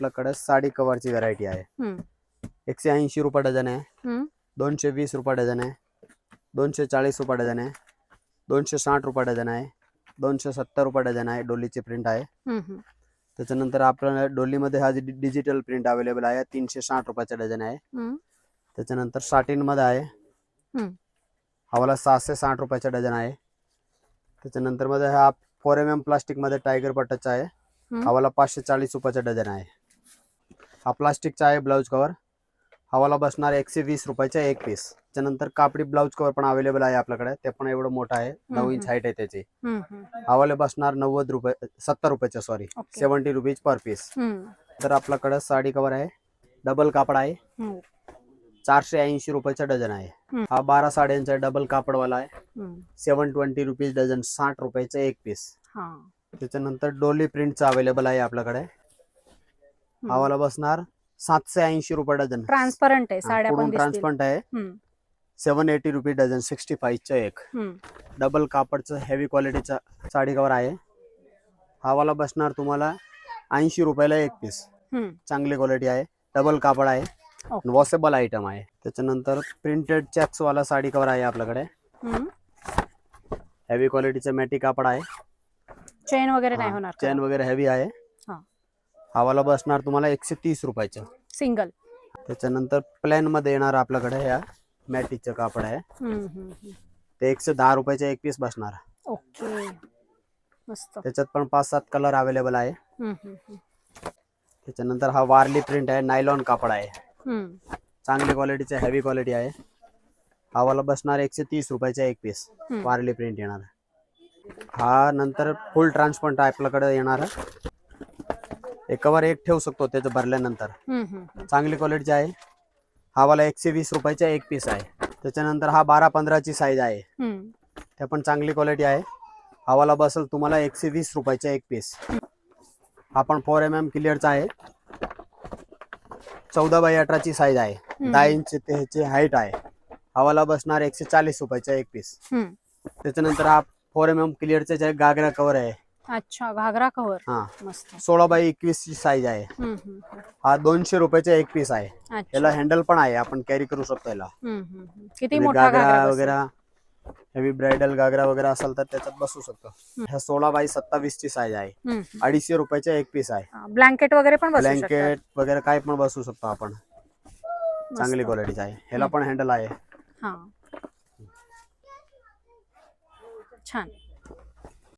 आपल्याकडे साडी कव्हरची व्हरायटी आहे. 180 रुपये डझन आहे, 220 रुपये डझन आहे, 240 रुपये डझन आहे, 260 रुपये डझन आहे, 270 रुपये डझन आहे. डोलीची प्रिंट आहे. त्याच्यानंतर आपल्याला डोलीमध्ये हा डिजिटल प्रिंट अवेलेबल आहे, 360 रुपयाचा डझन आहे. त्याच्यानंतर साटिन मध्ये आहे, हा वाला 760 रुपयाचा डझन आहे. त्याच्यानंतर मध्ये हा 4mm प्लास्टिक मध्ये टायगर पट्टाचा आहे, हा वाला 540 रुपयाचा डझन आहे. हा प्लास्टिकचा आहे ब्लाउज कव्हर, हा वाला बसणार 120 रुपयाचा एक पीस. त्याच्यानंतर कापडी ब्लाउज कव्हर पण अवेलेबल आहे आपल्याकडे, ते पण एवढं मोठं आहे, 9 इंच हाईट आहे त्याची. हा वाला बसणार 90 रुपये 70 रुपयाचा, सॉरी 70 रुपीज पर पीस. तर आपल्याकडे साडी कव्हर आहे, डबल कापड आहे, 480 रुपयाचा डझन आहे. हा 12 साड्यांचा डबल कापडवाला आहे, 720 रुपीज डझन, 60 रुपयाचा एक पीस. त्याच्यानंतर डोली प्रिंटचा अवेलेबल आहे आपल्याकडे, हा वाला बसणार 780 रुपये डझन. ट्रान्सपरंट आहे, साड्या पण ट्रान्सपरंट आहे, 780 रुपीज डझन, 65 चा एक. डबल कापडचं हेवी क्वालिटीचा साडी कव्हर आहे, हा वाला बसणार तुम्हाला 80 रुपयाला एक पीस. चांगली क्वालिटी आहे, डबल कापड आहे, वॉशेबल आयटम आहे. त्याच्यानंतर प्रिंटेड चेक्स वाला साडी कव्हर आहे आपल्याकडे, हेवी क्वालिटीचं मॅटी कापड आहे, चेन वगैरे नाही होणार, चेन वगैरे हेवी आहे. हा वाला बसणार तुम्हाला 130 रुपयाचं सिंगल. त्याच्यानंतर प्लेन मध्ये येणार आपल्याकडे या मॅटीचं कापड आहे, ते 110 रुपयाचं एक पीस बसणार. ओके, मस्त. त्याच्यात पण 5-7 कलर अवेलेबल आहे. त्याच्यानंतर हा वारली प्रिंट आहे, नायलॉन कापड आहे, चांगली क्वालिटीचे हेवी क्वालिटी आहे. हा वाला बसणार 130 रुपयाचा एक पीस, वारली प्रिंट येणार. हा नंतर फुल ट्रान्सपरंट आपल्याकडे येणार, एक कवर एक ठेवू शकतो त्याचं भरल्यानंतर, चांगली क्वालिटीचे आहे. हा वाला 120 रुपयाचा एक पीस आहे. त्याच्यानंतर हा 12-15 ची साईज आहे, त्या पण चांगली क्वालिटी आहे. हा वाला बसेल तुम्हाला 120 रुपयाचा एक पीस. हा पण 4mm क्लिअरचा आहे, 14x18 ची साईज आहे, 10 इंच त्याची हाईट आहे. हा वाला बसणार 140 रुपयाचा एक पीस. त्याच्यानंतर हा 4mm क्लिअरचा घागरा कव्हर आहे. अच्छा, घागरा कव्हर, हा, मस्त. 16x21 ची साईज आहे. हा 200 रुपयाचा एक पीस आहे. याला हँडल पण आहे, आपण कॅरी करू शकतो याला. किती मोठा घागरा वगैरे, हेवी ब्रायडल घागरा वगैरे असेल तर त्याच्यात बसू शकतो. ह्या 16x27 ची साईज आहे, 250 रुपयाचा एक पीस आहे. ब्लँकेट वगैरे पण बसू शकतात, ब्लँकेट वगैरे काय पण बसू शकतो आपण, चांगली क्वालिटीचा आहे. ह्याला पण हँडल आहे. छान.